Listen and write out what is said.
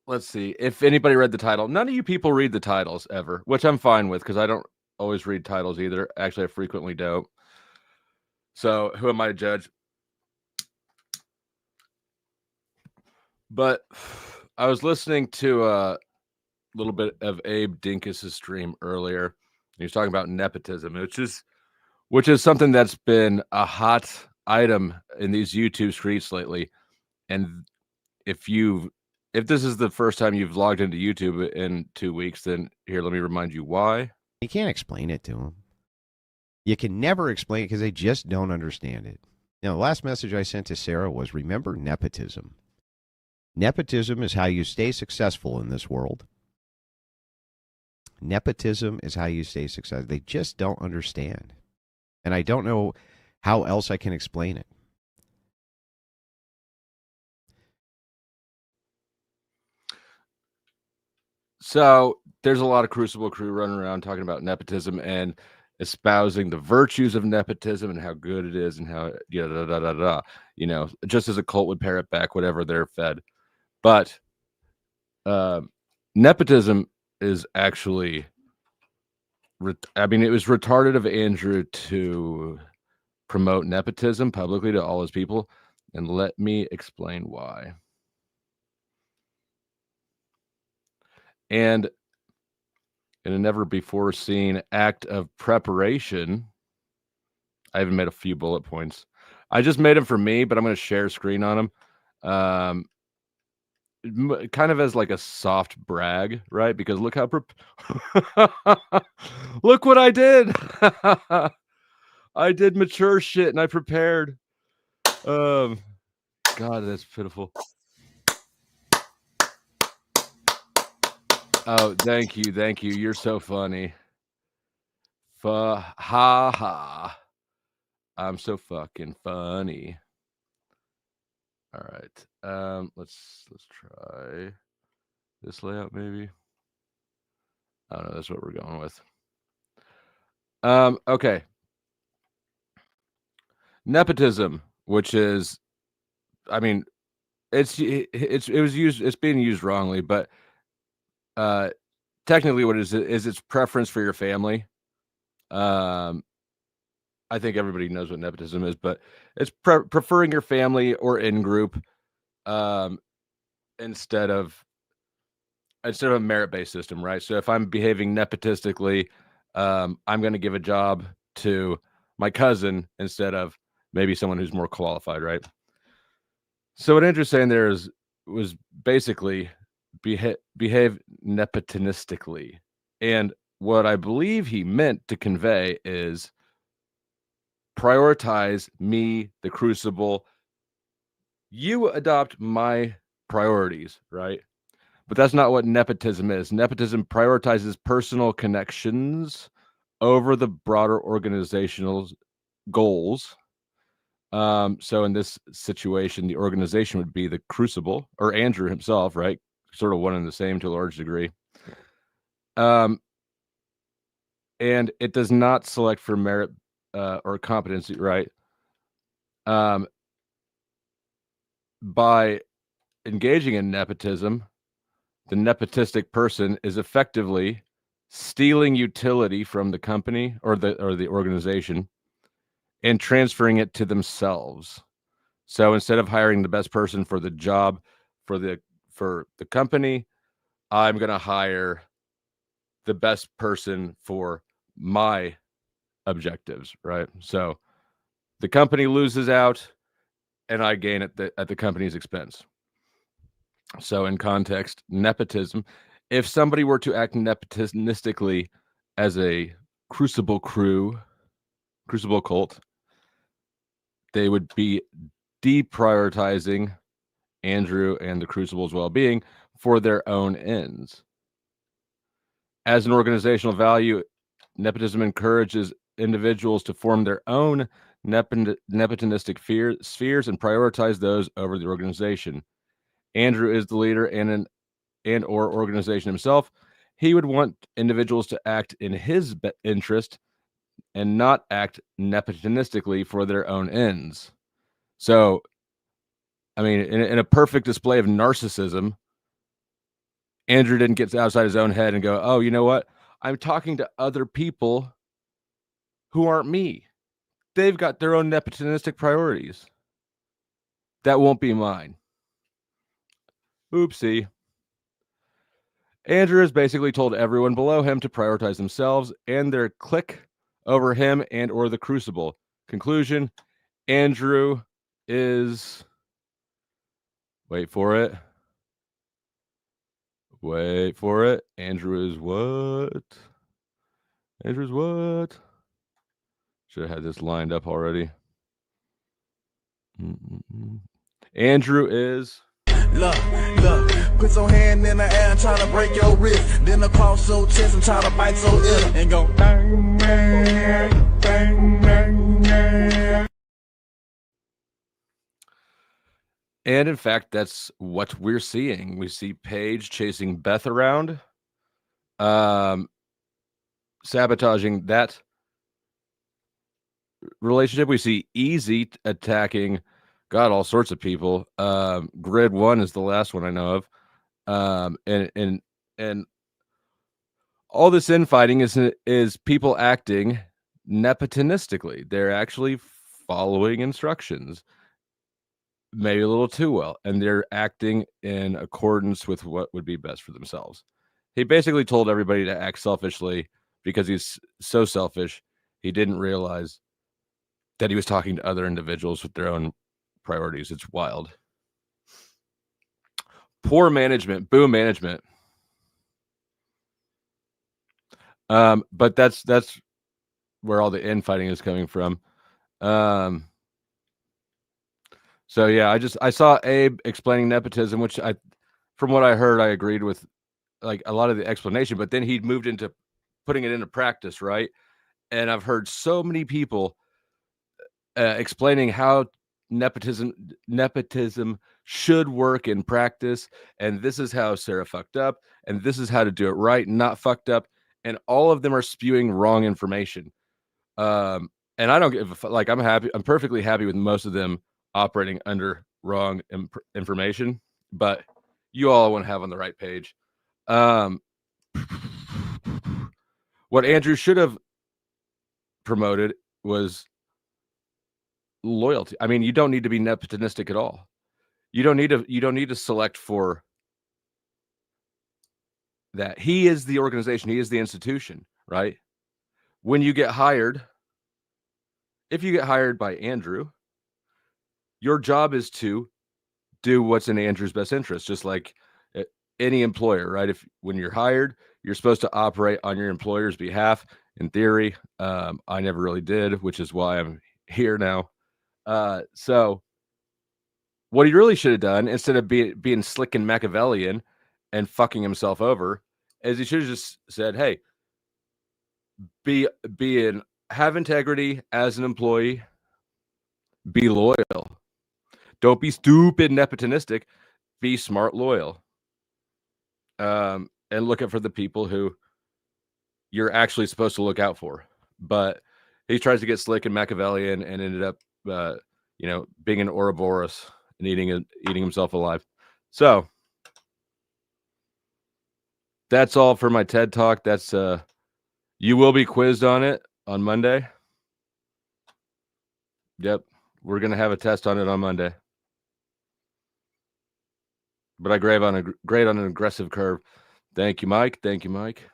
let's see. If anybody read the title, none of you people read the titles ever, which I'm fine with because I don't always read titles either. Actually, I frequently don't. So who am I to judge? But I was listening to a little bit of Abe Dinkus's stream earlier. He was talking about nepotism, which is something that's been a hot item in these YouTube streets lately. And if this is the first time you've logged into YouTube in 2 weeks, then here, let me remind you why. You can't explain it to them. You can never explain it because they just don't understand it. Now, the last message I sent to Sarah was, remember nepotism. Nepotism is how you stay successful in this world. Nepotism is how you stay successful. They just don't understand. And I don't know how else I can explain it. So there's a lot of Crucible crew running around talking about nepotism and espousing the virtues of nepotism and how good it is and how just as a cult would parrot back whatever they're fed. But nepotism is actually, it was retarded of Andrew to promote nepotism publicly to all his people, and let me explain why. And in a never before seen act of preparation, I even made a few bullet points. I just made them for me, but I'm going to share screen on them. Kind of as like a soft brag, right? Because look how look what I did. I did mature shit and I prepared. God, that's pitiful. Oh, thank you. You're so funny. Ha ha. I'm so fucking funny. All right. Let's try this layout maybe. I don't know. That's what we're going with. Okay. Nepotism, which is, it's being used wrongly, but technically what is it's preference for your family. I think everybody knows what nepotism is, but it's preferring your family or in group instead of a merit-based system, right? So if I'm behaving nepotistically, I'm going to give a job to my cousin instead of maybe someone who's more qualified, right? So what Andrew's saying there was basically behave nepotistically. And what I believe he meant to convey is prioritize me, the Crucible. You adopt my priorities, right? But that's not what nepotism is. Nepotism prioritizes personal connections over the broader organizational goals. So in this situation, the organization would be the Crucible, or Andrew himself, right? Sort of one and the same to a large degree. And it does not select for merit or competency, right? By engaging in nepotism, the nepotistic person is effectively stealing utility from the company or the organization and transferring it to themselves. So instead of hiring the best person for the job for the company, I'm going to hire the best person for my objectives, right? So the company loses out and I gain at the company's expense. So in context, nepotism, if somebody were to act nepotistically as a Crucible cult, they would be deprioritizing Andrew and the Crucible's well-being for their own ends. As an organizational value, nepotism encourages individuals to form their own nepotistic spheres and prioritize those over the organization. Andrew is the leader and or organization himself. He would want individuals to act in his interest and not act nepotistically for their own ends. So, in a perfect display of narcissism, Andrew didn't get outside his own head and go, oh, you know what? I'm talking to other people who aren't me. They've got their own nepotistic priorities. That won't be mine. Oopsie. Andrew has basically told everyone below him to prioritize themselves and their clique over him and or the crucible. Conclusion, Andrew is... Wait for it. Wait for it. Andrew is what? Andrew's what? Should have had this lined up already. Andrew is... Look, put your hand in the air and try to break your wrist. Then across your chest and try to bite your ear. And go bang, bang, bang, bang, bang. And in fact, that's what we're seeing. We see Paige chasing Beth around, sabotaging that relationship. We see Easy attacking, God, all sorts of people. Grid 1 is the last one I know of. And all this infighting is people acting nepotistically. They're actually following instructions, maybe a little too well, and they're acting in accordance with what would be best for themselves. He basically told everybody to act selfishly because he's so selfish. He didn't realize that he was talking to other individuals with their own priorities. It's wild. Poor management, boo management. But that's where all the infighting is coming from. So yeah, I saw Abe explaining nepotism, which from what I heard, I agreed with like a lot of the explanation, but then he moved into putting it into practice, right? And I've heard so many people explaining how nepotism should work in practice, and this is how Sarah fucked up, and this is how to do it right, not fucked up, and all of them are spewing wrong information. And I don't give like I'm perfectly happy with most of them operating under wrong information, but you all want to have on the right page. What Andrew should have promoted was loyalty. I mean, you don't need to be nepotistic at all. You don't need to select for that. He is the organization. He is the institution, right? When you get hired, if you get hired by Andrew, your job is to do what's in Andrew's best interest, just like any employer, right? When you're hired, you're supposed to operate on your employer's behalf. In theory, I never really did, which is why I'm here now. So what he really should have done, instead of being slick and Machiavellian and fucking himself over, is he should have just said, hey, have integrity as an employee, be loyal. Don't be stupid nepotistic, be smart, loyal. And looking for the people who you're actually supposed to look out for. But he tries to get slick and Machiavellian and ended up, being an Ouroboros and eating himself alive. So that's all for my TED Talk. That's you will be quizzed on it on Monday. Yep, we're gonna have a test on it on Monday. But I grade on an aggressive curve. Thank you, Mike. Thank you, Mike.